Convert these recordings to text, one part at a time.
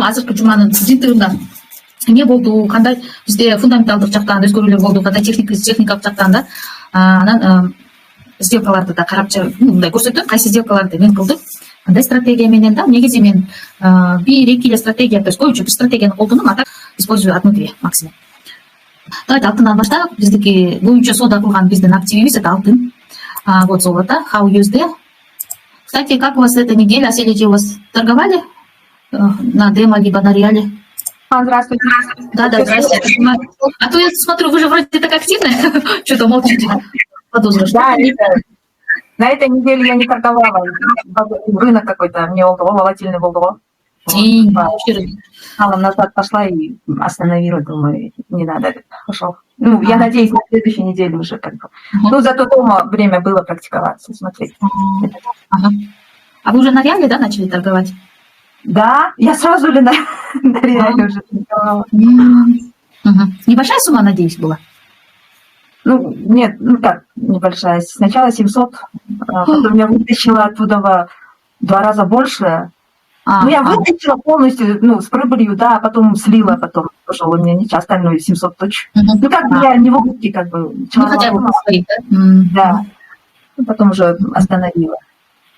азыркы жуманын жыйынтыгында эмне болду, кандай бизде фундаменталдык жактан өзгөрүүлөр болду, кандай техникалык жактан да анан сделкаларды да карап мындай көрсөтөм, кайсы сделкаларды мен кылдым, кандай стратегия менен да. Негизи мен бир эки эле стратегия, то есть көбүнчө бир стратегияны колдондум, а так использую одну-две максимум. Давайте алтындан баштайлык. Биздики боюнча соода кылган биздин активибиз это алтын. Вот золото, how USD. Кстати, как у вас эта неделя? Селите у вас торговали на демо либо на реале? Здравствуйте. Да, здравствуйте. А то я смотрю, вы же вроде так активны, что-то молчите. Подозреваю. Да, на этой неделе я не торговала. Рынок какой-то мне волатильный был. Мало назад пошла и остановила, думаю, не надо, пошел. Ну, я надеюсь, на следующей неделе уже как бы. Ну, зато дома время было практиковаться, смотреть. А вы уже на реале, да, начали торговать? Да, я сразу на реале уже торговала. Небольшая сумма, надеюсь, была? Ну, нет, ну как, небольшая. Сначала 700, потом я вытащила оттуда в 2 раза больше. Ну, я вытащила полностью, ну, с прибылью, да, а потом слила, потом тоже у меня ничего, остальное 700 точек. Ну, как бы я не в убытке, как бы. Ну, хотя бы посмотреть, да? Да. Ну, потом уже остановила.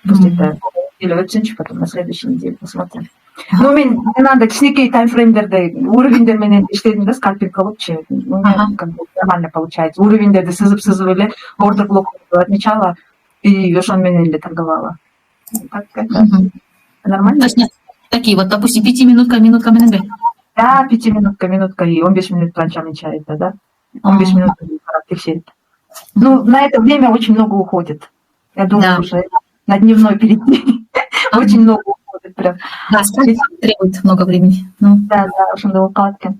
Пусть это или оценочку, потом на следующей неделе посмотрим. Ну, мне надо кичинекей таймфреймдерде уровеньдер менен иштедим да, скальпинг кылыпчы. У меня как бы нормально получается. Уровеньдерди сызып эле ордер блок отмечала и ошон менен эле торговала. Так это нормально. Такие вот, допустим, 5 минутка менен. Да, 5 минутка и 15 минут раньше отмечает, да. 15 минут текшерит. Ну, на это время очень много уходит. Я думаю, уже на дневной перейти. Очень много уходит прям. Да, требует много времени. Да, очень много укладки.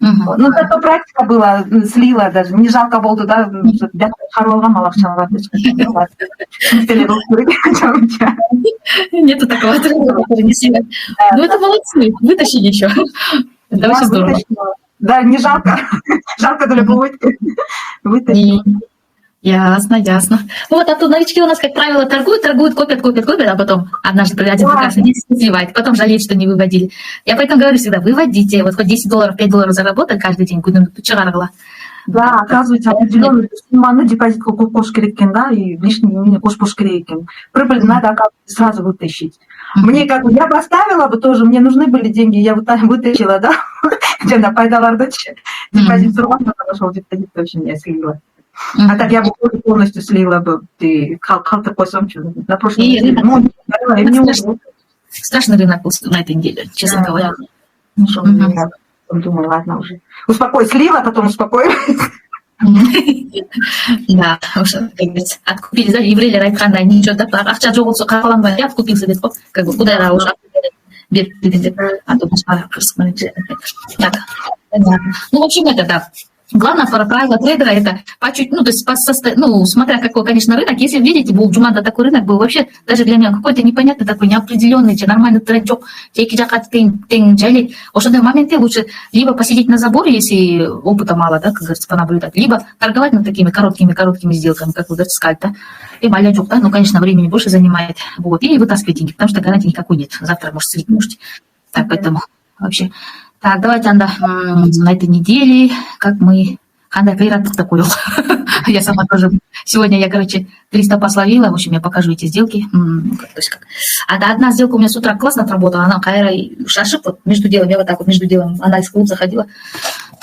Ну, зато практика была, слила даже. Не жалко было, да, хорошего малахчалова. Нету такого тренера, который не сильно. Ну, это молодцы, вытащили еще. Это очень здорово. Да, не жалко. Жалко для булочки. Вытащили. Ясно. Ну вот, а то новички у нас, как правило, торгуют, копят, а потом однажды один прекрасный день сливают, потом жалеют, что не выводили. Я поэтому говорю всегда, выводите, вот хоть $10, $5 заработать каждый день, куда чыгаргыла. Да, оказывается, определенную сумму депозит кош керек экен, да, и лишний кош керек экен. Прибыль надо, оказывается, сразу вытащить. Мне как бы, я бы оставила бы тоже, мне нужны были деньги, я вытащила, да, где-то пайдаларды, депозит сурватно подошел, депозит вообще меня слила. А так я бы полностью слила бы, ты такой сам, на прошлой неделе. Страшный рынок был на этой неделе, честно говоря. Думаю, ладно уже. Слила, потом успокоилась. Да, уже, как говорится, откупились, да, еврейлер айткандай, ничего, да, акча жок болсо калкаланбай, откупился деп, как бы, кудайга уже берип деп, а то так, понятно. Ну, в общем, это, да. Главное правило трейдера это по чуть, ну, то есть, смотря какой, конечно, рынок, если видите, был Джумада такой рынок был вообще, даже для меня какой-то непонятный такой, неопределенный, нормальный тренд, теки жака тень жали, ошондай моменте лучше либо посидеть на заборе, если опыта мало, да, как говорится, понаблюдать, либо торговать над такими короткими сделками, как вы говорите, скальп, да, и малячок, да, ну, конечно, времени больше занимает, вот, и вытаскивать деньги, потому что гарантии никакой нет, завтра, может, слить можете, так, поэтому вообще... Так, давайте, Анда, на этой неделе, как мы... Анда, кайраттык такой. Я сама тоже... Сегодня я, 300 пословила. В общем, я покажу эти сделки. То есть как. Одна сделка у меня с утра классно отработала. Она кайра шашип. Вот между делом, я вот так вот между делом анализ клуб заходила.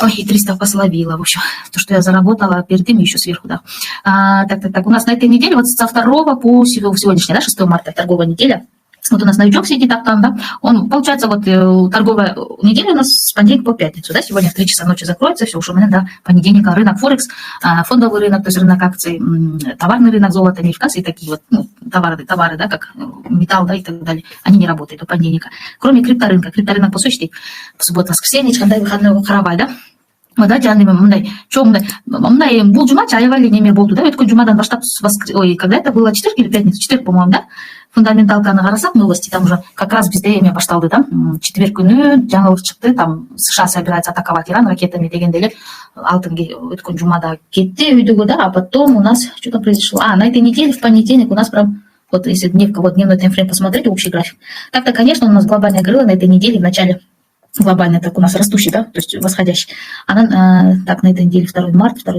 Ой, и 300 пословила. В общем, то, что я заработала перед тем еще сверху, да. Так. У нас на этой неделе, вот со 2 по сегодняшний, да, 6 марта, торговая неделя. Вот у нас новичок сидит там, да, он, получается, вот торговая неделя у нас с понедельника по пятницу, да, сегодня в 3 часа ночи закроется, все, уж у меня, да, понедельника рынок Форекс, фондовый рынок, то есть рынок акций, товарный рынок, золото, нефть, и такие вот, ну, товары, да, как металл, да, и так далее, они не работают до понедельника. Кроме крипторынка по сути, в субботу, воскресенье, когда выходной каравай, да. Мындай бул жума чаевали неме болду, да, өткөн жумадан баштап, когда это было, четверг или пятница, четверг, по-моему, да, фундаменталканы карасак, новости, там уже как раз бизде эме башталды, да, четверг күнү жаңылык чыкты, там США собирается атаковать Иран ракетами дегенде эле алтын өткөн жумада кетти үйдөгө, да, а потом у нас что там произошло, на этой неделе в понедельник у нас прям, вот если дневной таймфрейм посмотреть, общий график, так-то, конечно, у нас глобальная грыла на этой неделе в начале глобальный, так у нас растущий, да, то есть восходящий. Она, так, на этой неделе 2 марта.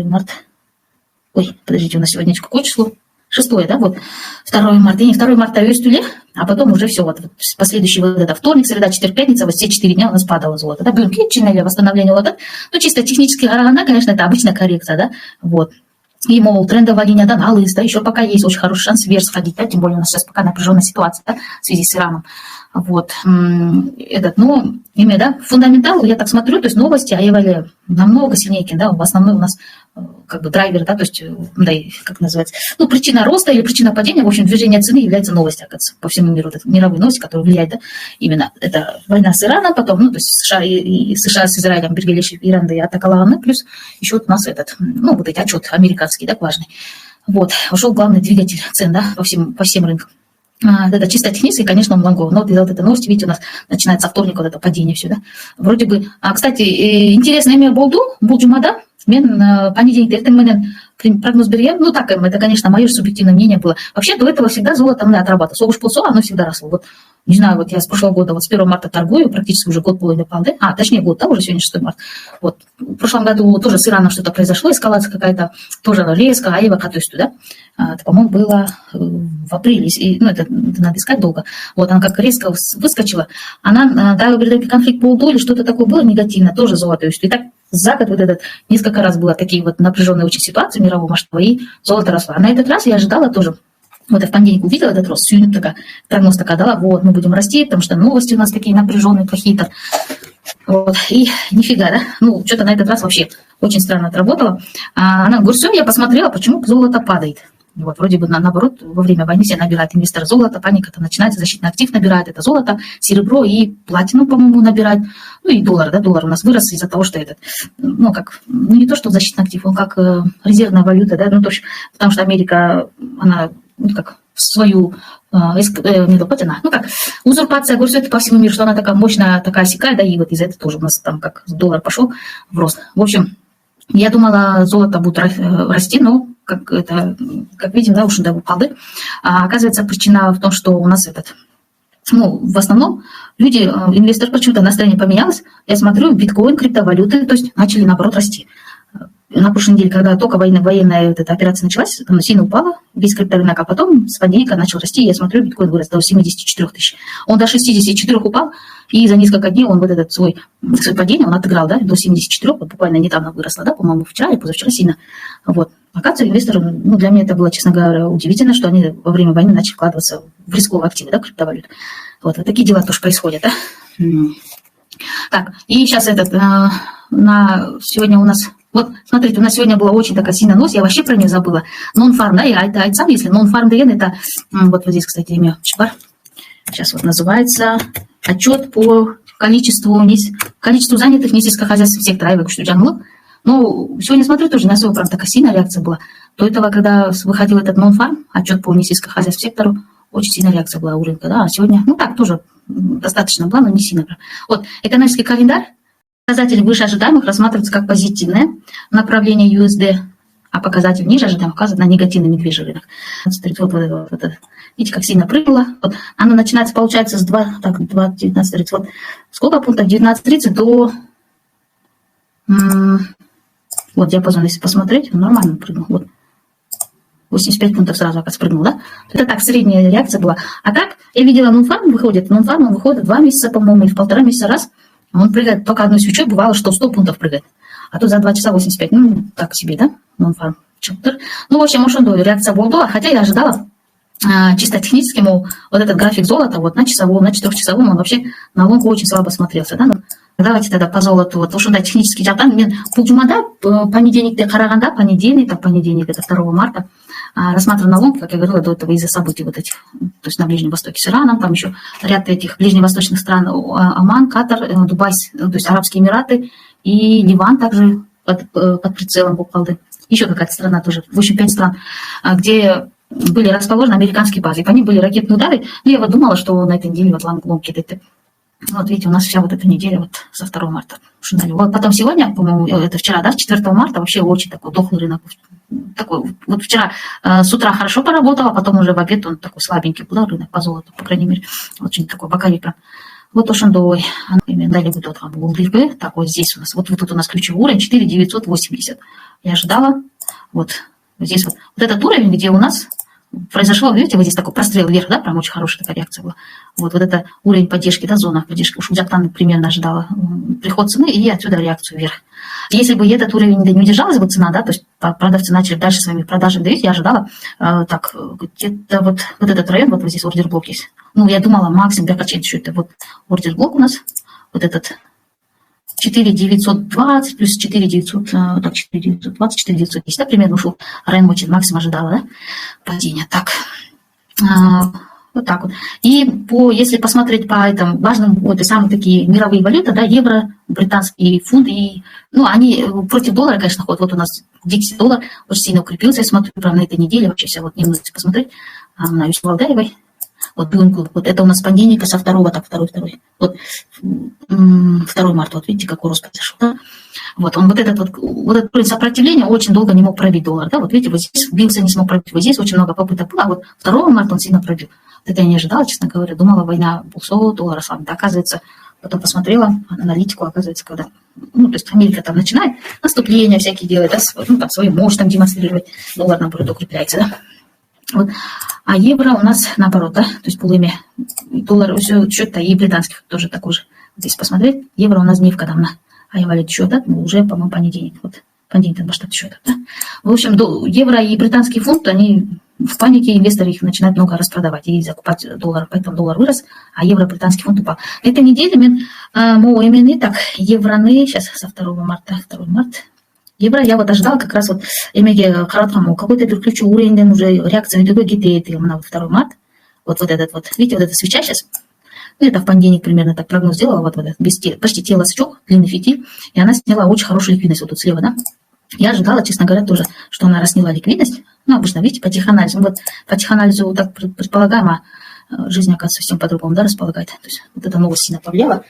Ой, подождите, у нас сегодня какое число? 6, да, вот. 2 марта. И не 2 марта Юстуле, а потом уже все, вот последующий вот это вторник, среда, четверг, пятница, вот все 4 дня у нас падало золото. Да, блин, или восстановление вот, ну, чисто технически гарагана, конечно, это обычная коррекция, да, вот. И, мол, трендовая линия Доналыс, да, еще пока есть очень хороший шанс вверх сходить, да, тем более у нас сейчас пока напряженная ситуация, да, в связи с Ираном. Вот, ну, имя, да, фундаментал, я так смотрю, то есть новости Аевали намного сильнее, да, в основном у нас как бы драйвер, да, то есть, да, как называется, ну, причина роста или причина падения, в общем, движение цены является новостью, оказывается, по всему миру, это мировые новости, которые влияют, да, именно это война с Ираном, потом, ну, то есть США и США с Израилем перевели Иран, да, и атаковали, плюс еще вот у нас этот, ну, вот эти отчет американский, да, важный. Вот, ушел главный двигатель цен, да, по всем рынкам. Это чисто технически, конечно, он лонговый. Но вот из-за вот этой новости, видите, у нас начинается вторник, вот это падение все, да. Вроде бы, кстати, интересное имя Булджумада, мен понедельник, это прогноз берем, ну так, это, конечно, мое субъективное мнение было. Вообще до этого всегда золото отрабатывало. Совуш полсо, оно всегда росло. Вот, не знаю, вот я с прошлого года, вот с 1 марта торгую, практически уже год половины палды. Точнее год, да, уже сегодня 6 марта. Вот, в прошлом году тоже с Ираном что-то произошло, эскалация какая-то, тоже резко, Аева, то есть туда. Это, по-моему, было в апреле, ну, это надо искать долго. Вот, она как резко выскочила. Она, да, говорит, конфликт полдоли, что-то такое было негативно, тоже золото. И так за год вот этот несколько раз было такие вот напряженные очень ситуации мирового масштаба, и золото росло. А на этот раз я ожидала тоже, вот я в понедельник увидела этот рост, сегодня такая, прогноз такая дала, вот, мы будем расти, потому что новости у нас такие напряженные, плохие-то. Вот, и нифига, да, ну, что-то на этот раз вообще очень странно отработало. Она говорит, все, я посмотрела, почему золото падает. Вот, вроде бы наоборот, во время войны все набирают инвестор золото, паника там начинается, защитный актив набирает, это золото, серебро и платину, по-моему, набирает. Ну и доллар, да, доллар у нас вырос из-за того, что этот, ну как, ну не то, что защитный актив, он как резервная валюта, да, ну то есть, потому что Америка, она, ну как, свою, не доплатина, ну как, узурпация, говорю, это по всему миру, что она такая мощная, такая сякая, да, и вот из-за этого тоже у нас там как доллар пошел в рост. В общем, я думала, золото будет расти, но как видим, да, уже до упады. Оказывается, причина в том, что у нас ну, в основном люди, инвесторы, почему-то настроение поменялось. Я смотрю, биткоин, криптовалюты, то есть начали, наоборот, расти. На прошлой неделе, когда только военная эта операция началась, она сильно упала, весь крипторынок, а потом с понедельника начал расти, я смотрю, биткоин вырос до 74 тысяч. Он до 64 упал, и за несколько дней он вот этот свой падение, он отыграл, да, до 74, вот буквально недавно выросло, да, по-моему, вчера или позавчера сильно. Вот. Оказывается, инвесторы, ну, для меня это было, честно говоря, удивительно, что они во время войны начали вкладываться в рисковые активы, да, криптовалют. Вот такие дела тоже происходят, да. Так, и сейчас сегодня у нас... Вот, смотрите, у нас сегодня была очень такая сильная новость, я вообще про нее забыла. Non-farm, да, это айтсам, если non-farm DN, это, вот здесь, кстати, имя Чебар. Сейчас вот называется отчет по количеству занятых несельскохозяйственных секторов. Я говорю, что джангл. Ну, сегодня смотрю, тоже на свой прям такая сильная реакция была. До этого, когда выходил этот non-farm, отчет по несельскохозяйственному сектору, очень сильная реакция была у рынка, да, а сегодня, ну так, тоже достаточно была, но не сильно. Вот, экономический календарь. Показатель выше ожидаемых рассматривается как позитивное направление USD, а показатель ниже ожидаемых указывает на негативный медвежий рынок. Смотрите, вот это. Видите, как сильно прыгнуло. Вот. Оно начинается, получается, с 19.30. Вот сколько пунктов? 19.30 до... Вот диапазон, если посмотреть, он нормально прыгнул. Вот. 85 пунктов сразу, оказывается, прыгнул, да? Это так, средняя реакция была. А так, я видела, non-farm выходит 2 месяца, по-моему, или в 1,5 месяца раз. Он прыгает только одной свечой, бывало, что 100 пунктов прыгает. А тут за 2 часа 85, ну, так себе, да? Non-farm. Ну, в общем, может, реакция была, хотя я ожидала чисто технически, мол, вот этот график золота, вот на часовом, на 4-часовом, он вообще на лонку очень слабо смотрелся, да? Ну, давайте тогда по золоту, вот, что да, технический жақтан, мен пулджумада, понедельник, это 2 марта, рассматривал на лонг, как я говорила, до этого из-за событий вот этих, то есть на Ближнем Востоке с Ираном, там еще ряд этих ближневосточных стран, Оман, Катар, Дубай, то есть Арабские Эмираты и Ливан также под прицелом Буквалды. Еще какая-то страна тоже, в общем, 5 стран, где были расположены американские базы, и по ним были ракетные удары. Ну, я вот думала, что на этой неделе вот лонг кидает. Вот видите, у нас вся вот эта неделя вот со 2 марта. Вот потом сегодня, по-моему, это вчера, да, с 4 марта вообще очень такой дохлый рынок. Такой, вот вчера с утра хорошо поработал, а потом уже в обед он такой слабенький был, да, рынок по золоту, по крайней мере. Очень такой боковик прям. Вот ошондой. Далее будет вот так вот здесь у нас. Вот тут у нас ключевой уровень 4980. Я ожидала. Вот здесь вот этот уровень, где у нас произошло, видите, вот здесь такой прострел вверх, да, прям очень хорошая такая реакция была. Вот это уровень поддержки, да, зона поддержки. Уж я там примерно ожидала приход цены и отсюда реакцию вверх. Если бы этот уровень не удержалась бы цена, да, то есть продавцы начали дальше своими продажами давить, я ожидала, так, где-то вот этот район, вот здесь ордер-блок есть. Ну, я думала, максимум для качения, что это вот ордер-блок у нас, вот этот 4920 плюс 4900, так, 4920, 4910, да, примерно ушел. Район очень максимум ожидала, да, падения. Так, вот так вот. И если посмотреть по этому важным, вот и самые такие мировые валюты, да, евро, британский фунт, и, ну, они против доллара, конечно, ходят. Вот у нас Дикси доллар очень сильно укрепился, я смотрю, прямо на этой неделе, вообще вся вот не можете посмотреть, на Юсу Валдаевой. Вот вот это у нас с понедельника со второго, так, второй. Вот 2 марта, вот видите, какой рост произошел, да? Вот он вот этот уровень сопротивления очень долго не мог пробить доллар, да? Вот видите, вот здесь бился, не смог пробить, вот здесь очень много попыток было, а вот 2 марта он сильно пробил. Вот это я не ожидала, честно говоря, думала, война $100 слабо. Да, оказывается, потом посмотрела аналитику, оказывается, когда, ну, то есть Америка там начинает наступления всякие делать, да, ну, там свою мощь там демонстрировать, доллар, наоборот, укрепляется, да? Вот. А евро у нас наоборот, да, то есть полыми доллар, все счет-то и британских тоже такой же. Здесь посмотреть, евро у нас дневка там на валют счета, уже, по-моему, понедельник, вот, понедельник баштат счета, да. В общем, евро и британский фунт, они в панике, инвесторы их начинают много распродавать и закупать доллар, поэтому доллар вырос, а евро, британский фунт упал. На этой неделе мы именно так, евроны, сейчас со 2 марта, евро я вот ожидала как раз вот имея краткому какой-то ключевой уровень уже реакция другой гитейты на 2 марта. Вот этот вот, видите, вот эта свеча сейчас. Ну, это в понедельник примерно так прогноз сделала, вот этот, почти тело сачок, длинный фитиль, и она сняла очень хорошую ликвидность вот тут слева, да. Я ожидала, честно говоря, тоже, что она рассняла ликвидность. Ну, обычно, видите, по теханализу. Вот по теханализу так предполагаемо, жизнь, оказывается, совсем по-другому, да, располагает. То есть вот эта новость сильно повлияла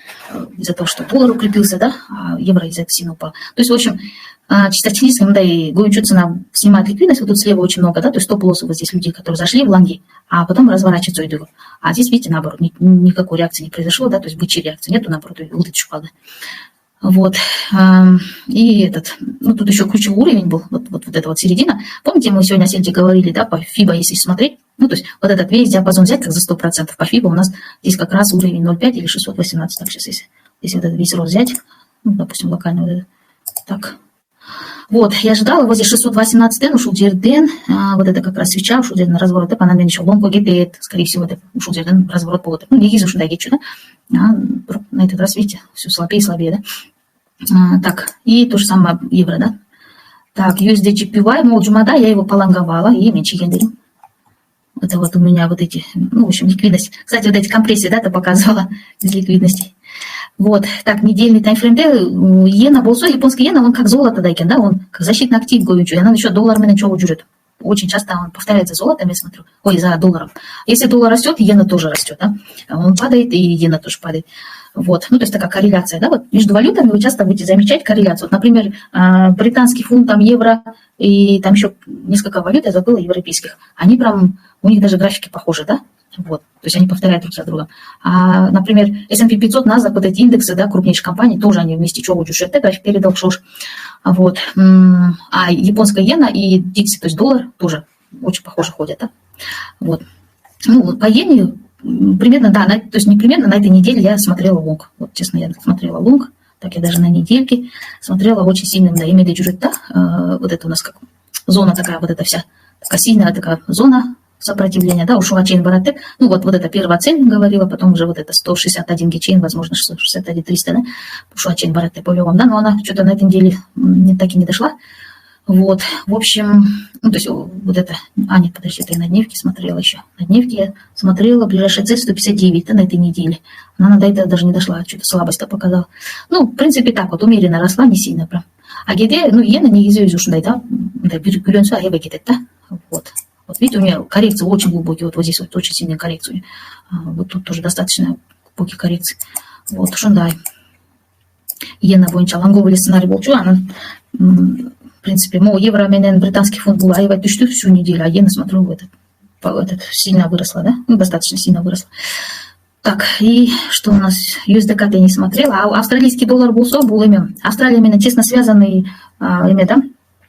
из-за того, что доллар укрепился, да, а евро из-за этого сильно упал. То есть, в общем, чисто технически, да, и Гоючу цена снимает ликвидность, вот тут слева очень много, да, то есть стоп-лоссов вот здесь людей, которые зашли в лонги, а потом разворачиваются и идут. А здесь, видите, наоборот, никакой реакции не произошло, да, то есть бычьей реакции нету, наоборот, вот эти шпады. Вот, и ну, тут еще ключевой уровень был, вот эта вот середина. Помните, мы сегодня о Сельде говорили, да, по FIBA, если смотреть, ну, то есть вот этот весь диапазон взять как за 100%, по FIBA у нас здесь как раз уровень 0,5 или 618, так, сейчас, если этот весь рост взять, ну, допустим, локально вот этот, так. Вот, я ожидала, вот здесь 618 ушел Джерден, вот это как раз свеча, ушел Джерден на разворот, по нам еще лонг гипет, скорее всего, это ушел Джерден разворот по вот, ну, не вижу, что дагичу, да, на этот раз, видите, все слабее и слабее, да. Так, и то же самое евро, да. Так, USD-GPY, мол, Джумада, я его полонговала, и меньше гендерим. Это вот у меня вот эти, ну, в общем, ликвидность. Кстати, вот эти компрессии, да, это показывала без ликвидности. Вот, так, недельный таймфрейм, иена, болсо, японский иена, он как золото, дайкен, да, он как защитный актив, говорю, и она еще долларами на чего жрет. Очень часто он повторяется золотом, я смотрю, ой, за долларом. Если доллар растет, иена тоже растет, да, он падает, и иена тоже падает. Вот, ну, то есть такая корреляция, да, вот между валютами вы часто будете замечать корреляцию. Вот, например, британский фунт, там, евро, и там еще несколько валют, я забыла, европейских, они прям, у них даже графики похожи, да. Вот, то есть они повторяют друг за другом. А, например, S&P 500, NASDAQ, вот эти индексы, да, крупнейших компаний, тоже они вместе чего учат, это график передал шош. Вот. А японская иена и Дикси, то есть доллар, тоже очень похоже ходят, да. Вот. Ну, по иене примерно, да, то есть не примерно, на этой неделе я смотрела лонг. Вот, честно, я смотрела лонг, так я даже на недельке смотрела очень сильно, да, имели джурит, да, вот это у нас как зона такая, вот эта вся, такая сильная такая зона сопротивления, да, ушел Чейн Баратек, ну вот это первая цель говорила, потом уже вот это 161 гечейн, возможно 661 300, да, ушел Чейн Баратек по левому, да, но она что-то на этой неделе так и не дошла, вот, в общем, ну то есть вот это, нет, подожди, это я на дневке смотрела еще, на дневке я смотрела, ближайшая цель 159, да, на этой неделе, она до этого даже не дошла, что-то слабость-то показала, ну, в принципе, так вот, умеренно росла, не сильно прям, а где, ну, иена не изюзю, да, бюрюкюленсу, а я выгидет, да, вот. Вот видите, у меня коррекции очень глубокие, вот здесь вот очень сильная коррекция. Вот тут тоже достаточно глубокие коррекции. Вот, шундай. Иена бойынша лонговый сценарий болчу, она, в принципе, евро менен британский фунт был аевать всю неделю, а иена, смотрю, этот сильно выросла, да, ну, достаточно сильно выросла. Так, и что у нас? USDK я не смотрела, а австралийский доллар был со, был именно. Австралия именно тесно связанный именно, да?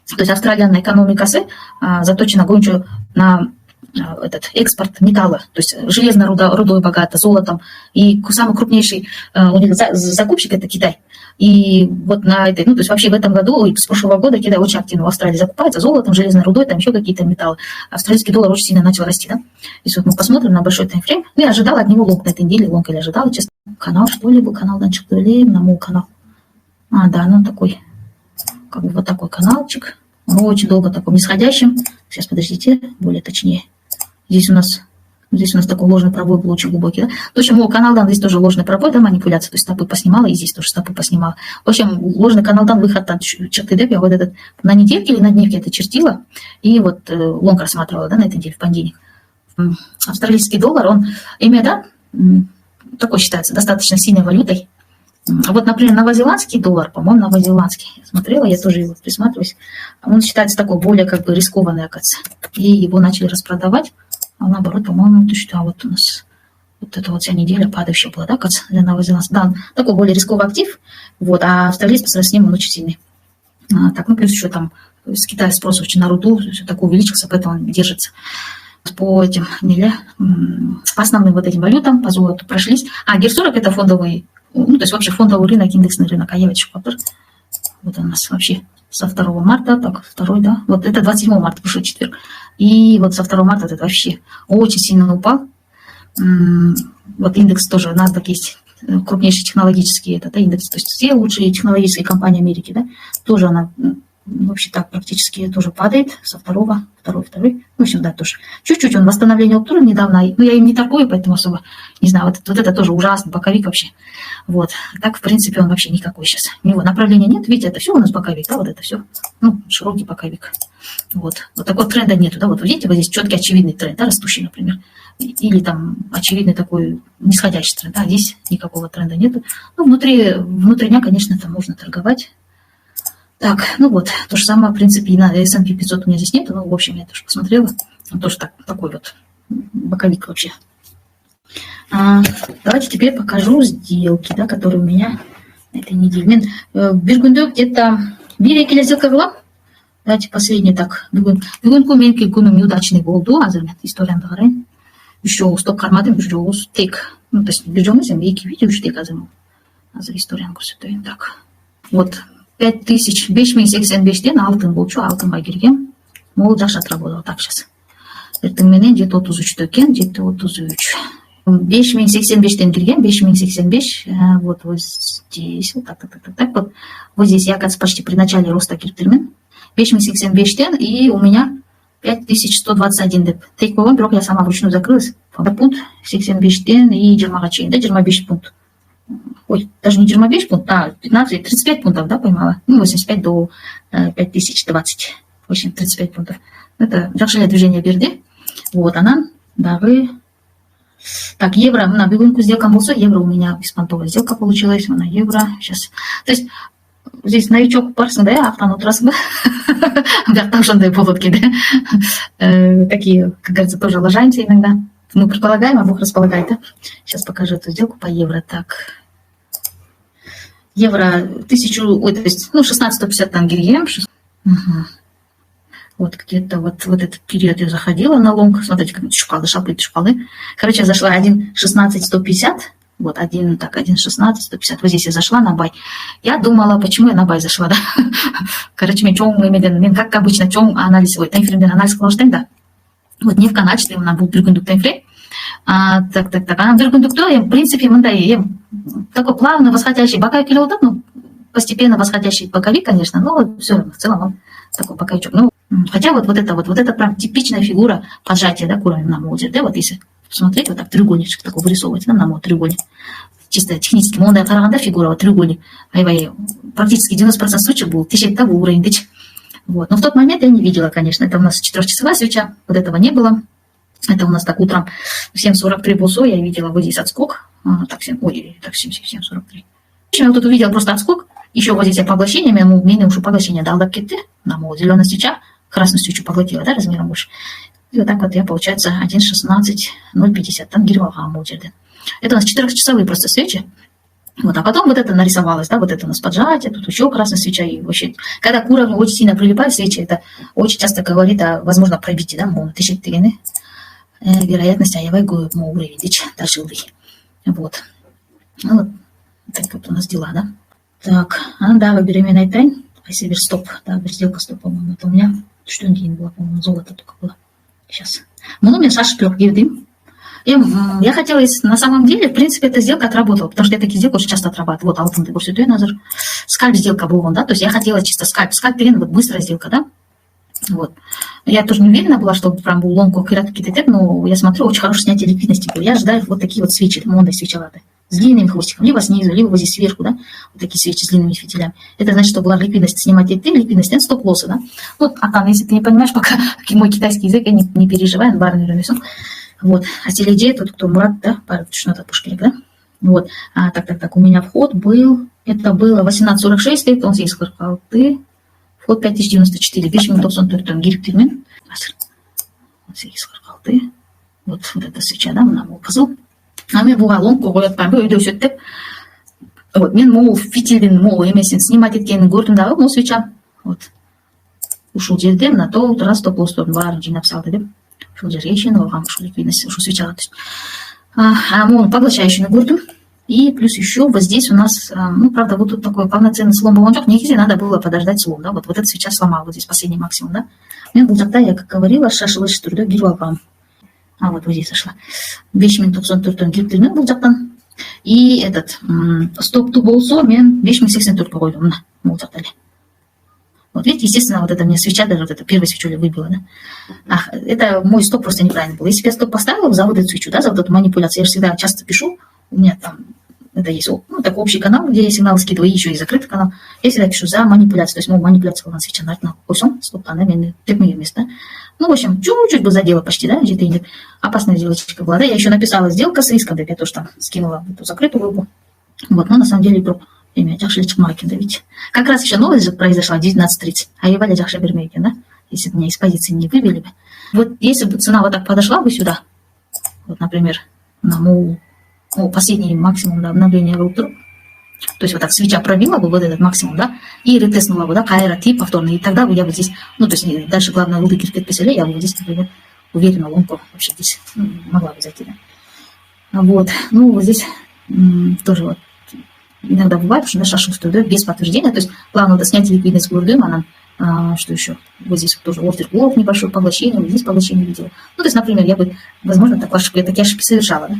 То есть Австралия экономикасы заточена гончу на этот экспорт металла, то есть железной рудой богата, золотом. И самый крупнейший у них закупщик это Китай. И вот на этой, ну, то есть вообще в этом году, с прошлого года Китай очень активно в Австралии закупается золотом, железной рудой, там еще какие-то металлы. Австралийский доллар очень сильно начал расти, да? Если вот мы посмотрим на большой таймфрейм, я ожидала от него лонг на этой неделе, лонг или ожидала, честно. Канал, что ли, был канал, Данчик, на мой канал. Да, ну такой, как бы вот такой каналчик. Он очень долго таком нисходящем. Сейчас, подождите, более точнее. Здесь у нас такой ложный пробой был очень глубокий. Да? В общем, у канал дан здесь тоже ложный пробой, да, манипуляция. То есть стопы поснимала, и здесь тоже стопы поснимала. В общем, ложный канал дан, выход от черты деп. Я вот этот на недельке или на дневке это чертила. И вот лонг рассматривала, да, на этой неделе в понедельник. Австралийский доллар, он имеет, да, такой считается достаточно сильной валютой. Вот, например, новозеландский доллар, по-моему, новозеландский. Я смотрела, я тоже его присматриваюсь. Он считается такой более как бы рискованный, оказывается. И его начали распродавать. А наоборот, по-моему, вот у нас вот эта вот вся неделя падающая была, да, для новозеландского. Да, такой более рисковый актив. Вот, а австралийский по сравнению с ним он очень сильный. Так, ну плюс еще там с Китая спрос очень на руду, все такое увеличился, поэтому он держится. По этим, по основным вот этим валютам, по золоту прошлись. ГИР-40 это фондовый, ну, то есть вообще фондовый рынок, индексный рынок, вот у нас вообще со 2 марта, так, 2, да, вот это 27 марта, прошлый четверг. И вот со 2 марта вот это вообще очень сильно упал. Вот индекс тоже, NASDAQ есть, крупнейший технологический этот индекс, то есть все лучшие технологические компании Америки, да, тоже она вообще так практически тоже падает со 2, в общем, да, тоже. Чуть-чуть он восстановление рупторы недавно, ну, я им не торгую, поэтому особо не знаю, вот это тоже ужасный боковик вообще. Вот, так, в принципе, он вообще никакой сейчас. У него направления нет, видите, это все у нас боковик, да, вот это все, ну, широкий боковик. Вот такого тренда нету, да, вот видите, вот здесь четкий очевидный тренд, да, растущий, например, или там очевидный такой нисходящий тренд, да, здесь никакого тренда нету. Ну, внутри дня, конечно, там можно торговать. Так, ну вот, то же самое, в принципе, и на S&P 500 у меня здесь нет, ну, в общем, я тоже посмотрела, он тоже такой вот боковик вообще. Давайте теперь покажу сделки, да, которые у меня на этой неделе. Биргунду где-то бирекеля сделка была. Давайте последний так. Бүгүнкү меники күнүм неудачный болду. Азыр мен историямды карайын. Үч жолу стоп кармадым, бир жолу тек. Ну, то есть бир жолу эмес, эки видео үч тек азыр историяны көрсөтөйүн. Так. Вот 5085'ten алтын болчу, алтынга киргем. Могул жакшы отработал. Так, сейчас. Эртең менен 7.33 экен, 7.33. 5085'ten кирген, 5085. Вот здесь, вот так. Вот здесь я, оказывается, почти при начале роста кириптермен. 5085'ten, и у меня 5121 деп. Тек болгон, бирок я сама вручную закрылась. Пункт 85'ten и 20 чейин, да, 25 пункт. Ой, даже не 25 пунктов, 15, 35 пунктов, да, поймала. Ну, 85 до 5020. В общем, 35 пунктов. Это жакшылай движение берди. Вот она, дагы. Так, евро, на бүгүнкү сделка болсо, евро у меня беспонтовая сделка получилась, на евро. Сейчас. То есть, здесь новичок барсың да, автан отырасың да. Бияқта ошондой болот кейде. Такие, как говорится, тоже лажаемся иногда. Мы предполагаем, а Бог располагает, да? Сейчас покажу эту сделку по евро. Так. Евро 1000, ой, то есть, ну, 16.150 там гирьем. Угу. Вот где-то вот этот период я заходила на лонг. Смотрите, как шпалы. Короче, я зашла 1.16.150. Вот, 1.16.150. Вот здесь я зашла на бай. Я думала, почему я на бай зашла, да? Короче, мен как обычно, анализ, ой, таймфреймден анализ кылыштым, да? Вот не в канадче, она был биргүндүк таймфрейм. Так. Она биргүндүктө, в принципе, мындай, такой плавно восходящий боковик келип атат, ну, постепенно восходящий боковик, конечно, но все равно, в целом он такой боковичок. Ну, хотя вот это прям типичная фигура поджатия, да, к уровню на моде, да, вот если посмотреть, вот так треугольничек такой вырисовывается, да, на мод треугольник. Чисто технически, мондай караганда фигура, вот треугольник. Практически 90% случаев был тешеттагы уровень, дичь. Вот. Но в тот момент я не видела, конечно, это у нас 4-часовая свеча, вот этого не было. Это у нас так утром в 7.43 болсо, я видела вот здесь отскок. Так, 7.43. Я вот тут увидела просто отскок, еще вот здесь я поглощение, мне уже поглощение дал кетти, на мол, зеленая свеча, красную свечу поглотила, да, размером больше. И вот так вот я, получается, 1.16.050, там гирвага мудерды. Это у нас 4-часовые просто свечи. Вот, а потом вот это нарисовалось, да, вот это у нас поджатие, тут еще красная свеча, и вообще, когда к уровню очень сильно прилипают свечи, это очень часто говорит о, возможно, пробитии, да, мол, тысячи вероятность аявайгу уровень, дичь, даже вот. Ну, вот, так вот у нас дела, да. Так, да, беременная тайн, айсибир стоп, да, сделка стоп, по-моему, это у меня, что не было, по-моему, золото только было. Сейчас. Ну, у меня Саша трех гирдым. Я хотела, на самом деле, в принципе, эта сделка отработала, потому что я такие сделки очень часто отрабатываю. Вот, алтын ты көрсетуе назар. Скальп сделка была, да, то есть я хотела чисто скальп. Скальп деген вот быстрая сделка, да. Вот. Я тоже не уверена была, что прям был лонг какие-то, но я смотрю, очень хорошее снятие ликвидности было. Я ожидаю вот такие вот свечи, монды свечеватые, с длинными хвостиком, либо снизу, либо вот здесь сверху, да, вот такие свечи с длинными фитилями. Это значит, что была ликвидность, снимать эти ликвидность, это стоп-лоссы, да. Вот, Акан, если ты не понимаешь, пока мой китайский язык, я не переживаю, барный рынок. Вот, а телеидея, тут кто Мурат, да, что-то Пушкин, да? Вот, так, у меня вход был, это было 18.46, это он здесь сказал, ты, вход 5094, 5 минут, он тут гирктирмен, вот здесь сказал, ты, вот эта свеча, да, нам указал, а мне была лонг, говорят, пойму, иду все это, вот, мен мол, фитилин, мол, емесен, снимать еткенін көрдім дағы, мол, свеча, вот, ушел жерден, на то, раз, то, полсторын, барын жинап салды, деп. Шелдерейшин, волгам, ликвидность, ушу свечала. Поглощающий нагурду. И плюс еще вот здесь у нас, ну, правда, вот тут такой полноценный слом был. Некий надо было подождать слом, да, вот эта свеча сломала, вот здесь последний максимум, да. У меня был тогда, я как говорила, шашилыш труда гирвалгам. Вот здесь сошла. 5 минут сон туртон гиртирмен был жактан. И этот стоп-ту болсо мен 5 минут 80 турка койдум, мол жактали. Вот видите, естественно, вот эта мне свеча, даже вот эта первая свеча выбила, да. Это мой стоп просто неправильно был. Если бы я стоп поставила за вот эту свечу, да, за вот эту манипуляцию, я же всегда часто пишу, у меня там, это есть, ну, такой общий канал, где я сигналы скидываю, и еще и закрытый канал, я всегда пишу за манипуляцию, то есть, манипуляция была свеча, на курсом, стоп, она мне место. Ну, в общем, чуть-чуть бы задела почти, да, где-то опасная сделочка была, да, я еще написала сделка с риском, я тоже там скинула эту закрытую группу, вот, но на самом деле, имя Джахшличек Маркин, да, ведь. Как раз еще новость же произошла в 19:30, а Еваля Джахша Бермейкин, да, если бы меня из позиции не вывели бы. Вот если бы цена вот так подошла бы сюда, вот, например, на последний максимум, да, обновления в утро, то есть вот так свеча пробила бы вот этот максимум, да, и ретестнула бы, да, кайра тип повторный, и тогда бы я бы здесь, ну, то есть дальше главное луды кирпет я бы здесь, например, уверенно ломку вообще здесь могла бы зайти, да. Вот, ну, вот здесь тоже вот. Иногда бывает, что на шашу стоит без подтверждения, то есть главное это снятие ликвидности гурдыма, что еще, вот здесь вот тоже ордер блок, небольшое поглощение, вот здесь поглощение видела. Ну, то есть, например, я бы, возможно, такие ошибки совершала, да?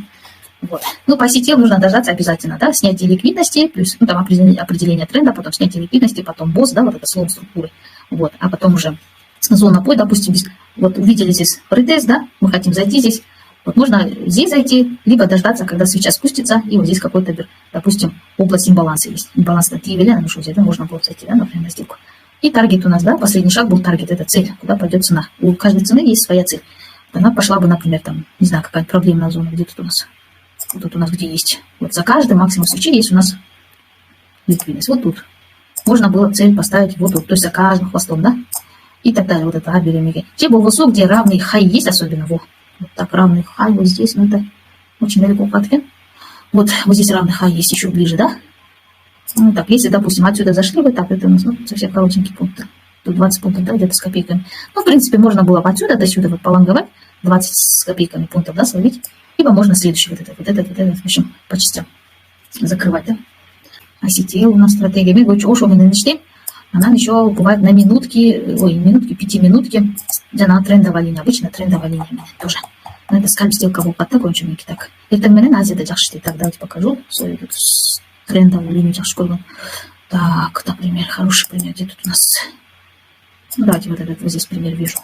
Вот. Ну, по сети нужно дождаться обязательно, да, снятие ликвидности, плюс, ну, там определение тренда, потом снятие ликвидности, потом босс, да, вот это слом структуры, вот, а потом уже зона пой, допустим, вот увидели здесь ретест, да, мы хотим зайти здесь. Вот можно здесь зайти, либо дождаться, когда свеча спустится, и вот здесь какой-то, допустим, область имбаланса есть. Имбаланс на 3 веля, да, можно было зайти, да, например, на сделку. И таргет у нас, да, последний шаг был таргет, это цель, куда пойдет цена. У каждой цены есть своя цель. Она пошла бы, например, там, не знаю, какая-то проблемная зона, где тут у нас. Вот тут у нас где есть. Вот за каждый максимум свечи есть у нас ликвидность. Вот тут. Можно было цель поставить вот тут, то есть за каждым хвостом, да, и так далее. Вот это абелемиги. Те был высок, где равный хай есть, особенно вот так равный хай вот здесь, но это очень далеко от ответ. Вот здесь равный хай есть еще ближе, да. Ну так, если, допустим, отсюда зашли бы, так, это у нас, ну, совсем коротенький пункт. Тут 20 пунктов, да, где-то с копейками. Ну, в принципе, можно было бы отсюда до сюда вот полонговать, 20 с копейками пунктов, да, словить. Либо можно следующий вот этот, в общем, по частям закрывать, да. А сеть у нас стратегия. Мы говорим, что мы начнем. Она еще бывает на минутки, 5 минутки, где на трендовой линии. Обычно трендовая линия тоже. Но это скальп сделка был под такой чумики. Так, это мне на Азии дождь. Так, давайте покажу. Тут трендовую линию школу. Так, например, хороший пример. Где тут у нас? Ну, давайте вот этот вот здесь пример вижу.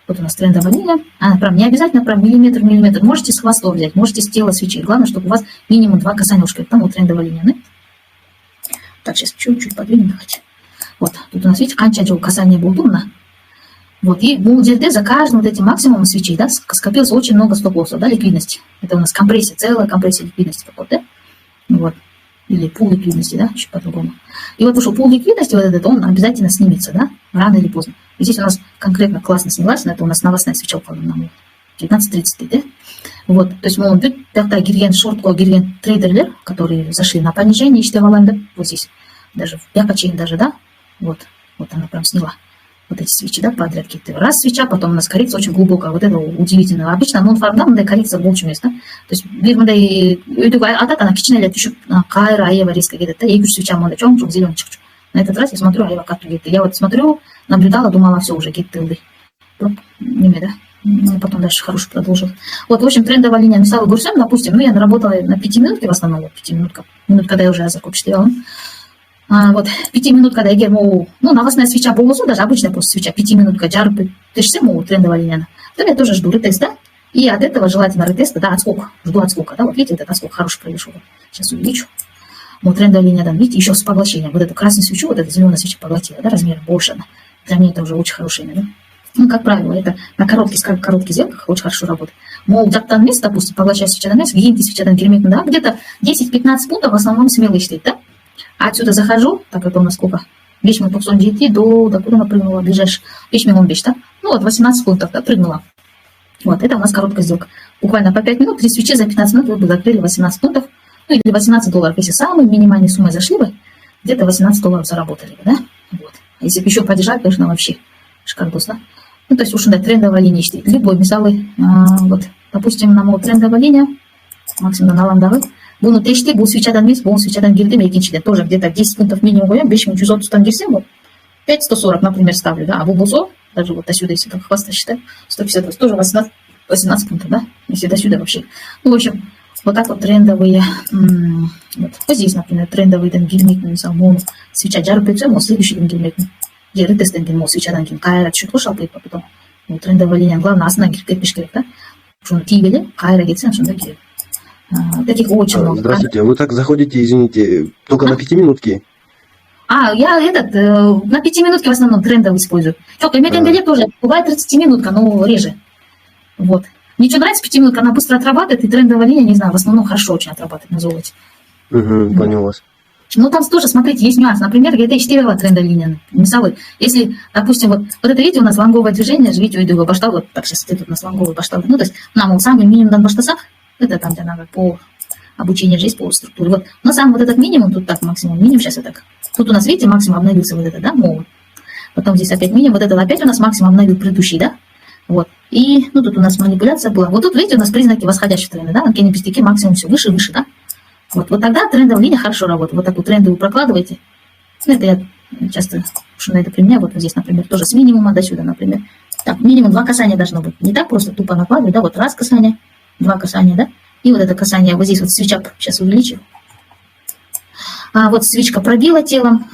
Вот у нас трендовая линия. Она прям не обязательно прям миллиметр в миллиметр. Можете с хвостов взять, можете с тела свечи. Главное, чтобы у вас минимум 2 касания ушка. Там вот трендовая линия. Да? Так, сейчас чуть-чуть подвинем. Давайте. Вот, тут у нас, видите, канчаджоу касание булдунна. Вот, и в УДД за каждым вот этим максимумом свечей, да, скопилось очень много стоп-лоссов, да, ликвидности. Это у нас компрессия, целая компрессия ликвидности, да? Вот, или пул ликвидности, да, еще по-другому. И вот ушел пул ликвидности, вот этот, он обязательно снимется, да, рано или поздно. И здесь у нас конкретно классно снялась, но это у нас новостная свеча упала на мол. 19:30, да? Вот, то есть, мы тогда гирген, шортко гирген трейдерлер, которые зашли на понижение, да, вот здесь, даже в пякаче даже, да, вот она прям сняла вот эти свечи, да, подряд какие-то. Раз свеча, потом у нас коррекция очень глубокая, вот это удивительно. Обычно нон-фармдан, да, коррекция больше места. То есть, бирмада и она кичнелет еще кайра, аева риска где-то, и свеча манда, чем зеленый чик. На этот раз я смотрю, аева карту где-то. Я вот смотрю, наблюдала, думала, все уже где-то тылды. Да. Потом дальше хорошо продолжил. Вот, в общем, трендовая линия Мисалы Гурсем, допустим, я наработала на 5 минутке в основном, вот 5 минут, когда я уже закуп читала. Вот, 5 минут, когда я герму, новостная свеча полосу, даже обычная просто свеча, 5 минут, джарпы, ты же трендовая линия. Потом я тоже жду ретест, да, и от этого желательно ретеста, да, отскок, жду отскока, да, вот видите, этот отскок хороший произошел. Сейчас увеличу. Вот трендовая линия, да, видите, еще с поглощением. Вот эту красную свечу, вот эта зеленая свеча поглотила, да, размер больше она. Для меня это уже очень хорошая, да. Как правило, это на коротких сделках очень хорошо работает. Мол, жактан мест, допустим, поглощая свечадан мест, гигинти свечадан герметный, да, где-то 10-15 пунктов в основном смелый стоит, да. А отсюда захожу, так это у нас сколько? 5 минут 9 до куда она прыгнула, ближайший 5 минут, да? Вот 18 пунктов, да, прыгнула. Вот, это у нас короткая сделка. Буквально по 5 минут, 3 свечи за 15 минут вы бы закрыли 18 пунктов, или $18. Если самой минимальной суммой зашли бы, где-то $18 заработали бы, да? Вот. Если бы еще поддержать, конечно, вообще шикардос, да? То есть уж да, трендовая линия, любой мисалы, вот, допустим, на мол трендовая линия, максимум на ламдавы, bunu teşte bu switch'den biz bu switch'den girdim ikincide тоже где-то 10 пунктов минимум гоем 5130 girсем вот 5140, например, ставлю, да, а в бусо даже вот до сюда, если так хвоста считаю, 150 тоже 18 пунктов, да, если до сюда вообще. В общем, вот так вот трендовые, вот здесь, например, трендовый ден гильмитный салмон, свеча джарпецем, вот следующий ден гильмитный, где ретестен ден мол свеча ден гильм, кайра чуть лошал плейпа потом, вот трендовая линия, главное, основная гирпешкерек, да, что тибели, кайра гитсен, что такие. Таких очень много. Здравствуйте, вы так заходите, извините, только на 5 минутки? Я на 5 минутки в основном трендовый использую. Только медленнее тоже, бывает 30 минутка, но реже. Вот. Мне что нравится 5 минутка, она быстро отрабатывает, и трендовая линия, не знаю, в основном хорошо очень отрабатывает на золоте. Понял вас. Там тоже, смотрите, есть нюанс. Например, это 4 трендовая линия. Мисалы, если, допустим, вот это видите, у нас лонговое движение, видите, иду баштал, вот так сейчас тут у нас лонговый баштал. То есть нам самый минимум дан баштасах, это там, где надо по обучению жизни, по структуре. Вот. Но сам вот этот минимум, тут так максимум, минимум, сейчас вот так. Тут у нас, видите, максимум обновился вот это, да, мол. Потом здесь опять минимум, вот это опять у нас максимум обновил предыдущий, да. Вот. И, тут у нас манипуляция была. Вот тут, видите, у нас признаки восходящего тренда, да, на пестике максимум все выше, выше, да. Вот тогда трендовая линия хорошо работает. Вот такую тренды вы прокладываете. Это я часто уж на это применяю. Вот здесь, например, тоже с минимума до сюда, например. Так, минимум 2 касания должно быть. Не так просто тупо накладывать, да, вот раз касание. 2 касания, да? И вот это касание, вот здесь вот свеча, сейчас увеличу. Вот свечка пробила телом,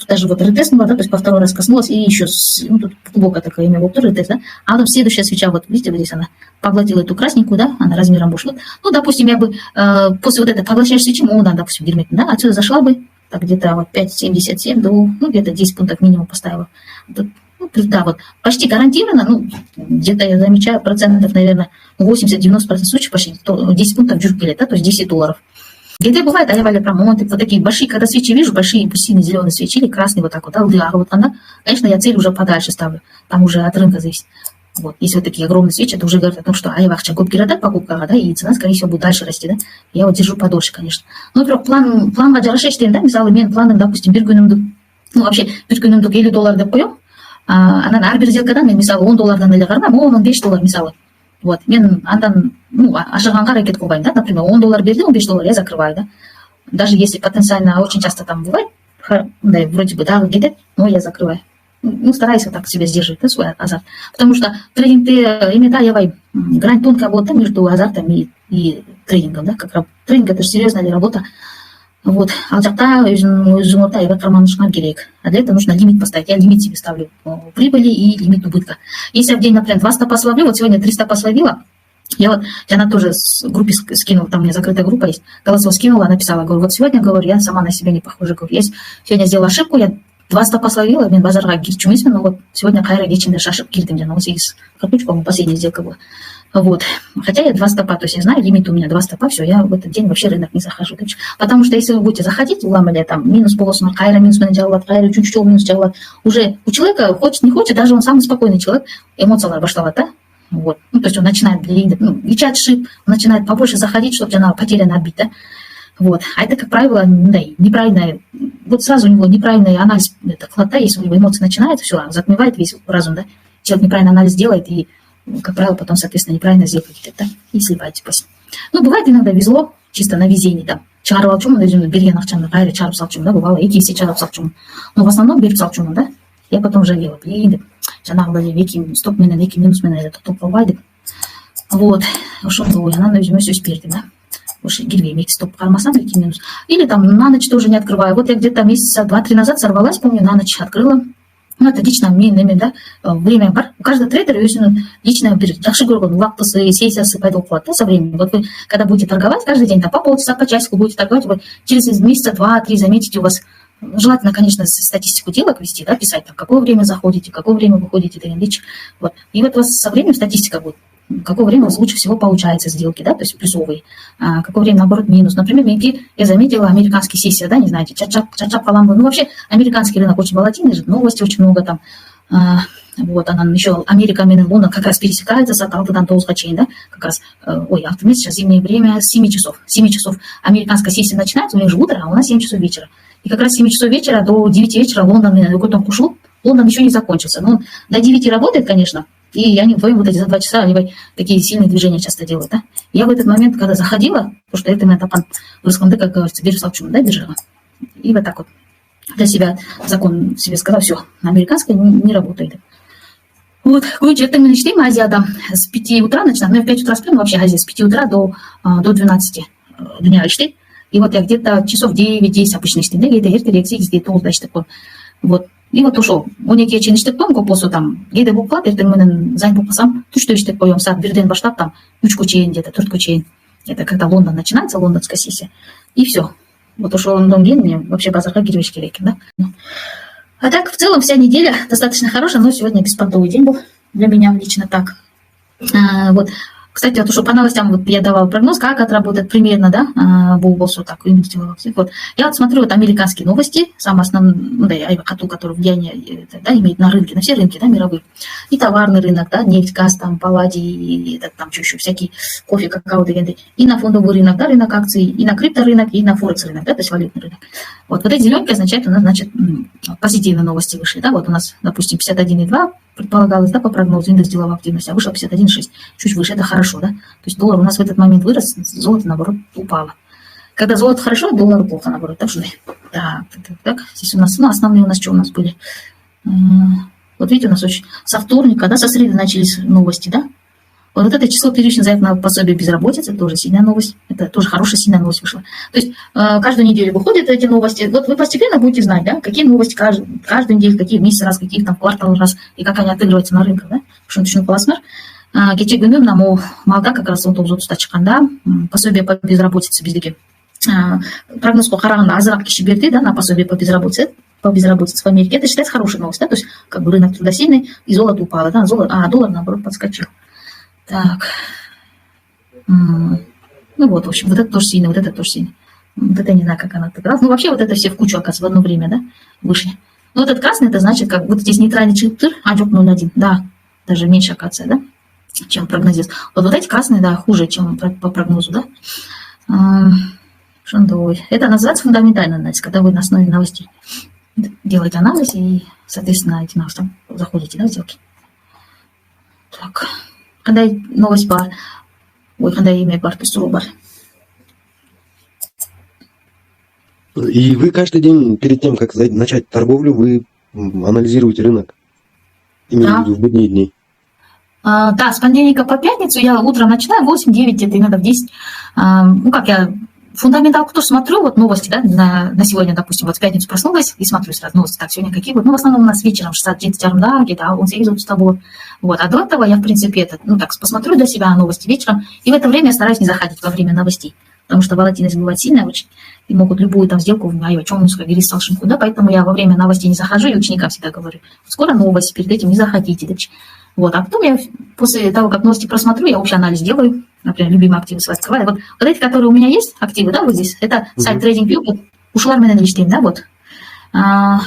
даже вот ретестнула, да, то есть по 2 раз коснулась, и еще, тут глубокая такая имя, вот ретест, да? А потом следующая свеча, вот видите, вот здесь она поглотила эту красненькую, да, она размером больше. Вот, допустим, я бы после вот этой поглощающей свечи, да, допустим, герметный, да, отсюда зашла бы, так где-то вот 5,77 до, где-то 10 пунктов минимум поставила. Да, вот почти гарантированно, где-то я замечаю процентов, наверное, 80-90% случаев почти 10 пунктов джурпили, да, то есть $10. Где-то бывает, я валя промонты, вот такие большие, когда свечи вижу, большие синие зеленые свечи или красные вот так вот, да, вот она, конечно, я цель уже подальше ставлю, там уже от рынка зависит. Вот, если вот такие огромные свечи, это уже говорит о том, что аевахча губкирада покупка, да, и цена, скорее всего, будет дальше расти, да. Я вот держу подольше, конечно. Например, план ваджарашештен, да, мисалы мен планом, допустим, биргүнүмдү, вообще биргүнүмдү $50 деп коем. Анан ар бир сделкадан мен мисалы $10 эле кармайм, $15 мисалы. Вот, мен андан, ашыганга аракет кылбайм, да, например, $10 берди, $15 я закрываю, да. Даже если потенциально очень часто там бывает, да, вроде бы, да, кетет, но я закрываю. Стараюсь вот так себя сдерживать, да, свой азарт. Потому что трейдинг, именно, да, я грань тонкая работа между азартом и трейдингом, да, как трейдинг, это же серьезная работа. Вот, а тогда я карманышкан керек. А для этого нужно лимит поставить. Я лимит себе ставлю прибыли и лимит убытка. Если я в день, например, 2 стопа словлю, вот сегодня 3 стопа словила, она тоже с группе скинула, там у меня закрытая группа есть, голосовую скинула, написала, говорю, вот сегодня, говорю, я сама на себя не похожа, говорю, я сегодня сделала ошибку, я 2 стопа словила, мен базарға кирчумесмен, но вот сегодня кайра кечинде шашып кирдим, я на 8 копеечку, последняя сделка была. Вот. Хотя я 2 стопа, то есть я знаю, лимит у меня 2 стопа, все, я в этот день вообще рынок не захожу. Потому что если вы будете заходить, уламали там минус полосу, кайра минус делать, кайра чуть-чуть минус делать, уже у человека, хочет, не хочет, даже он самый спокойный человек, эмоциялар башталат, да? Вот. Ну, то есть он начинает, лечать шип, он начинает побольше заходить, чтобы она потеряна отбить, да? Вот. А это, как правило, да, неправильное, вот сразу у него неправильный анализ хлота, если у него эмоции начинают, все, затмевает весь разум, да? Человек неправильный анализ делает, и, как правило, потом, соответственно, неправильно сделает это, и сливает после. Ну, бывает иногда везло, чисто на везении, да. Чару алчум, берген ақшаны қайры чару салчум, да, бывало, екі есе чару салчум. Но в основном беріп салчумын, да. Я потом жалела, блин, деп, жаңағыдай екі стоп менен, екі минус менен это топ қалбай деп. Вот, ошондо ой, анан өзүмө сөз бердим, да. Уж гирвейм, екі стоп қармасам, екі минус. Или там на ночь тоже не открываю. Вот я где-то месяца 2-3 назад сорвалась, помню, на ночь открыла. Ну, это лично менімен, да, время бар. У каждого трейдера есть личное жақсы көрген уақытысы, сессиясы пайда болады, да, со временем. Вот вы, когда будете торговать, каждый день там по полчаса, по часику будете торговать, вот через месяца 2-3 заметите, у вас желательно, конечно, статистику делок вести, да, писать, там, какое время заходите, какое время выходите, вот. И вот у вас со временем статистика будет. Какое время у вас лучше всего получается сделки, да, то есть плюсовые, какое время, наоборот, минус. Например, я заметила американские сессии, да, не знаете, чачап каламбы. Ну, вообще, американский рынок очень волатильный, новости очень много там. Вот, она еще, Америка, Лондон как раз пересекается с Алтыдан Тоузға чейин, да, как раз, автомобиль сейчас зимнее время с 7 часов. 7 часов американская сессия начинается, у них же утро, а у нас 7 часов вечера. И как раз с 7 часов вечера до 9 вечера Лондон, Лондон еще не закончился. Но до 9 работает, конечно. И они вдвоем вот эти за 2 часа они такие сильные движения часто делают, да. Я в этот момент, когда заходила, потому что это тапан выроскланды, как говорится, беру салчум, да, биржа. И вот так вот для себя закон себе сказал, все, на американской не работает. Вот, короче, это мы чтим Азияда с 5 утра начинаем, ну, в 5 утра сплю, вообще Азия с 5 утра до 12 дня чтим. И вот я где-то часов 9-10 обычно чтим, да, где-то ертерек, где-то такой. Вот. И вот ушел. Он неке чейин иштеп коем, копосу там, гейде болып калат, эртең менен занят болып калсам, түштө иштеп коем, саат 1-ден баштап там 3-ке чейин, где-то 4-ке чейин. Это когда Лондон начинается, лондонская сессия. И все. Вот ушелдан кийин мне вообще базарга кирбеш керек экен, да. А так, в целом, вся неделя достаточно хорошая, но сегодня беспонтовый день был для меня лично так. Вот. Кстати, вот, что по новостям вот я давала прогноз, как отработает примерно, да, Булбосу, так, вот. Я вот смотрю вот американские новости, самые основные, ну, да, которые влияние, да, имеют на рынки, на все рынки, да, мировые. И товарный рынок, да, нефть, газ, там, палладий, и, там, что еще, всякие кофе, какао, и на фондовый рынок, да, рынок акций, и на крипторынок, и на форекс рынок, да, то есть валютный рынок. Вот эти зеленки означают, у нас, значит, позитивные новости вышли, да, вот у нас, допустим, 51,2 предполагалось, да, по прогнозу индекс деловой активности, а вышел 51,6, чуть выше, это хорошо, да. То есть доллар у нас в этот момент вырос, золото, наоборот, упало. Когда золото хорошо, доллар плохо, наоборот. Так что, так. Здесь у нас, ну, основные у нас что у нас были? Вот видите, у нас очень со вторника, да, со среды начались новости, да. Вот это число первичных заявок на пособие безработицы, тоже сильная новость. Это тоже хорошая, сильная новость вышла. То есть каждую неделю выходят эти новости. Вот вы постепенно будете знать, да, какие новости каждую неделю, какие в месяц раз, какие там в квартал раз, и как они отыгрываются на рынках, да. Потому что классно. Кече күні мына малда как раз 19-30 шыққанда пособие по безработице біздегі прогнозға қарағанда азырақ кеше берді, да, на пособие по безработице в Америке. Это считается хорошей новостью, да, то есть как бы рынок труда сильный, и золото упало, да, а доллар наоборот подскочил. Так, ну вот, в общем, вот это тоже сильно, вот это тоже сильно. Вот это я не знаю, как она отыгралась. Ну вообще вот это все в кучу, оказывается, в одно время, да, вышли. Ну вот этот красный, это значит, как вот здесь нейтральный чиптыр, аджок 0,1, да, даже меньше акация, да, чем прогнозируется. Вот эти красные, да, хуже, чем по прогнозу, да. Это называется фундаментальный анализ, когда вы на основе новостей делаете анализ и, соответственно, эти новости заходите, да, в сделки. Так, когда новость бар, когда имя бар, то есть бар. И вы каждый день перед тем, как начать торговлю, вы анализируете рынок? Именно в будние дни? Да, с понедельника по пятницу я утром начинаю, 8-9, где-то иногда в 10. Ну, как я фундаменталку тоже смотрю, вот новости, да, на сегодня, допустим, вот в пятницу проснулась и смотрю сразу новости, так, сегодня какие будут. Ну, в основном у нас вечером 60 да, где-то, он с тобой. Вот, а до этого я, в принципе, так, посмотрю для себя новости вечером, и в это время я стараюсь не заходить во время новостей, потому что волатильность бывает сильная очень, и могут любую там сделку, о чем мы сказали, салшинку, да, поэтому я во время новостей не захожу, и ученикам всегда говорю, скоро новости, перед этим не заходите, да. Вот, а потом я после того, как новости просмотрю, я общий анализ делаю, например, любимые активы свои открываю. Вот эти, которые у меня есть, активы, да, вот здесь, это сайт TradingView, вот, ушла в менеджмент, да, вот.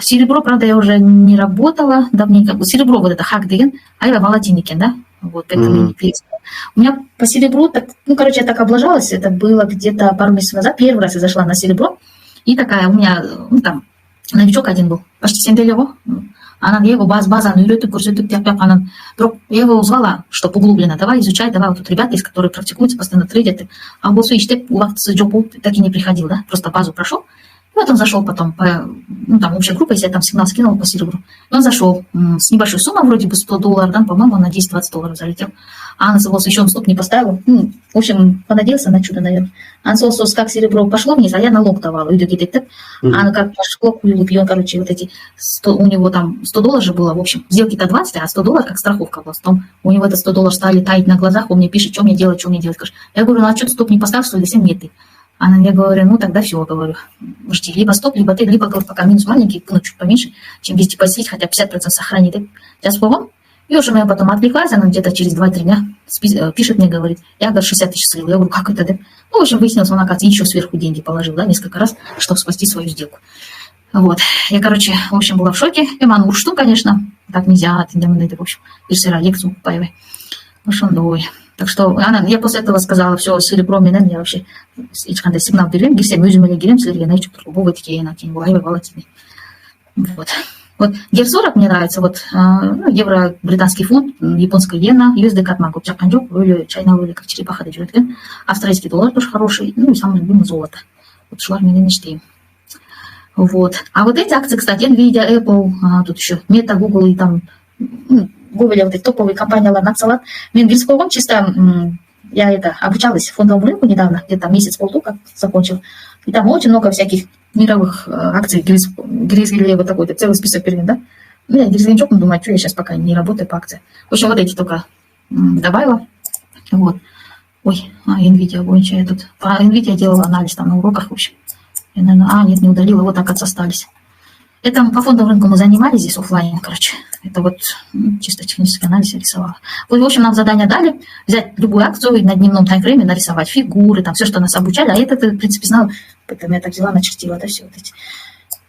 Серебро, правда, я уже не работала давненько. Серебро, вот это хак деген, а это волатильникен, да. Вот, поэтому я не перестала. У меня по серебру, так, ну, короче, я так облажалась, это было где-то пару месяцев назад, первый раз я зашла на серебро, и такая у меня, ну, там, новичок один был, почти 7 лет его, она его базаны үйретіп көрсетіп тяп-тяп анан бирок я его звала, чтобы углубленно давай изучай, давай, вот тут ребята есть, которые практикуются, постоянно трейдят, а болсо иштеп убактысы жок болуп так и не приходил, да, просто базу прошел. И вот он зашел потом, ну, там общая группа, если я там сигнал скинул по серебру. И он зашел с небольшой суммой, вроде бы $100, да, по-моему, он на 10-20 долларов залетел. А назывался, еще он стоп не поставил. Ну, в общем, понадеялся на чудо, наверное. А назывался, как серебро пошло вниз, а я налог давала. И а как пошло, и он, короче, вот эти, 100, у него там $100 же было, в общем, сделки-то 20, а $100 как страховка была. Потом у него это $100 стали таять на глазах, он мне пишет, что мне делать, что мне делать. Я говорю, ну а что ты стоп не поставил, что ли, 7 нет ты. Я говорю, ну тогда все, говорю, жди, либо стоп, либо ты, либо, говорю, пока минус маленький, ну, чуть поменьше, чем без депозит, хотя 50% сохранит. Сейчас вон. И уже я потом отвлеклась, она где-то через 2-3 дня пишет мне, говорит, я, говорю, 60 тысяч слил. Я говорю, как это, да? Ну, в общем, выяснилось, он, оказывается, еще сверху деньги положил, да, несколько раз, чтобы спасти свою сделку. Вот. Я, короче, в общем, была в шоке. Эман уршту, конечно, так нельзя, в общем, ирсера лекцию появай. В общем, давай. Так что я после этого сказала, все, серебро менен, я вообще ешқандай сигнал беремін, келсем өзім эле келем, силерге айтып тұрып, бой деген, кейін олай волатильный. Вот. Вот Гер-40 мне нравится, вот евро, британский фунт, японская иена, USD катман көп жаққан жоқ, өлі чайна өлі как черепаха деп жүрген, австралийский доллар тоже хороший, ну и самый любимый золото. Вот шылар менен иштейм. Вот. А вот эти акции, кстати, Nvidia, Apple, тут еще Meta, Google и там, Google, вот эти топовые компании, акциялар. Мен вирскогон чисто, я обучалась фондовому рынку недавно, где-то месяц-полтора как закончил. И там очень много всяких мировых акций, Гризли, вот такой, целый список перед, да. Ну, я Гризленчок, думаю, что я сейчас пока не работаю по акциям. В общем, вот эти только добавила. Вот. Ой, Nvidia, бойча, я тут по Nvidia делала анализ там на уроках, в общем. Я, наверное, нет, не удалила, вот так остались. Это по фондовому рынку мы занимались здесь офлайн, короче. Это вот чисто технический анализ я рисовала. Вот, в общем, нам задание дали взять любую акцию и на дневном таймфрейме нарисовать фигуры, там все, что нас обучали. А это, в принципе, знала, поэтому я так взяла, начертила, да, все вот эти.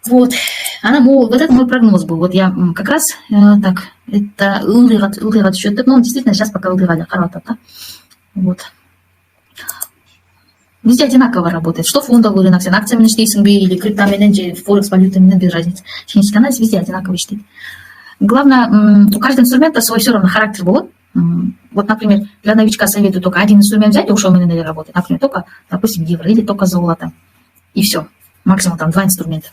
Вот. Вот это мой прогноз был. Вот я как раз так, это ылдырат счет, но он действительно сейчас пока ылдырат, да. Вот. Везде одинаково работает. Что фондовый рынок, на акциями иштейсің или криптоменеджер, форекс, валютами без разницы. Технический анализ везде одинаково иштейт. Главное, у каждого инструмента свой все равно характер будет. Вот, например, для новичка советую только один инструмент взять и ушел менеджер работать. Например, только, допустим, евро или только золото. И все. Максимум там 2 инструмента.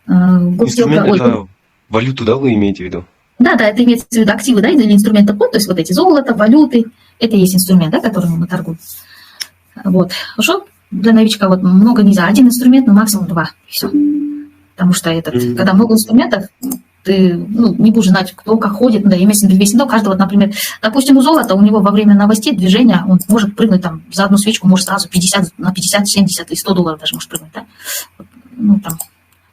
Инструмент это валюту, да, вы имеете в виду? Да, это имеется в виду активы, да, или инструменты, то есть вот эти золото, валюты, это и есть инструмент, да, которым мы торгуем. Вот. Хорошо? Для новичка вот много нельзя. Один инструмент, но максимум 2. И все. Потому что когда много инструментов, ты не будешь знать, кто как ходит, да, имеется в виду весь индекс. Каждого, вот, например, допустим, у золота, у него во время новостей движения, он может прыгнуть там за одну свечку, может сразу 50, на 50, 70 и $100 даже может прыгнуть, да? Ну, там,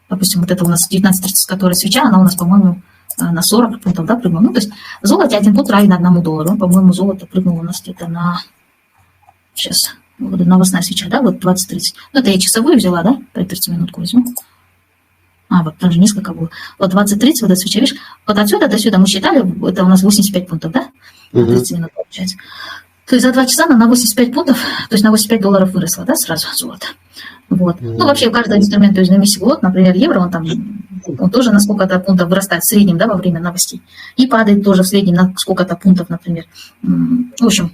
допустим, вот это у нас 19.30, которая свеча, она у нас, по-моему, на 40 пунктов, да, прыгнула. Ну, то есть в золоте 1 пункт равен $1. По-моему, золото прыгнуло у нас где-то на... Сейчас... Вот новостная свеча, да, вот 20-30. Ну, это я часовую взяла, да, по 30 минутку возьму. Вот там же несколько было. Вот 20-30, вот эта свеча, видишь, вот отсюда до сюда мы считали, это у нас 85 пунктов, да, 30 минут получается. То есть за 2 часа она на 85 пунктов, то есть на $85 выросла, да, сразу золото. Вот. Ну, вообще, каждый инструмент, то есть на месяц год, например, евро, он тоже на сколько-то пунктов вырастает в среднем, да, во время новостей. И падает тоже в среднем на сколько-то пунктов, например. В общем,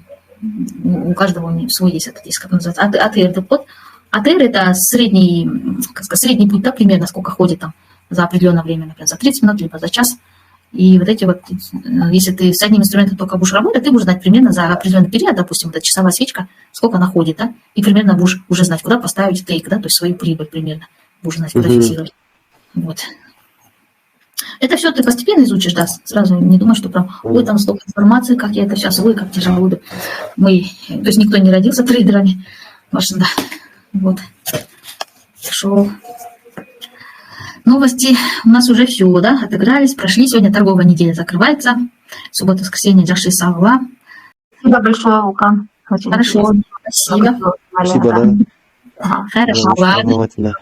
у каждого свой есть этот, как называется, АТР, это под. АТР это средний, как сказать, средний путь, да, примерно, сколько ходит там за определенное время, например, за 30 минут, либо за час. И вот эти вот, если ты с одним инструментом только будешь работать, ты будешь знать примерно за определенный период, допустим, вот эта часовая свечка, сколько она ходит, да, и примерно будешь уже знать, куда поставить тейк, да, то есть свою прибыль примерно, будешь знать, куда фиксировать. Вот. Это все ты постепенно изучишь, да, сразу не думай, что прям, ой, там столько информации, как я это сейчас, ой, как тяжело. То есть никто не родился трейдерами, да, вот. Хорошо. Новости у нас уже все, да, отыгрались, прошли. Сегодня торговая неделя закрывается. Суббота, воскресенье, Джаши Савла. Спасибо большое, Лука. Очень хорошо, спасибо. Спасибо, да. Хорошо, ладно. Да.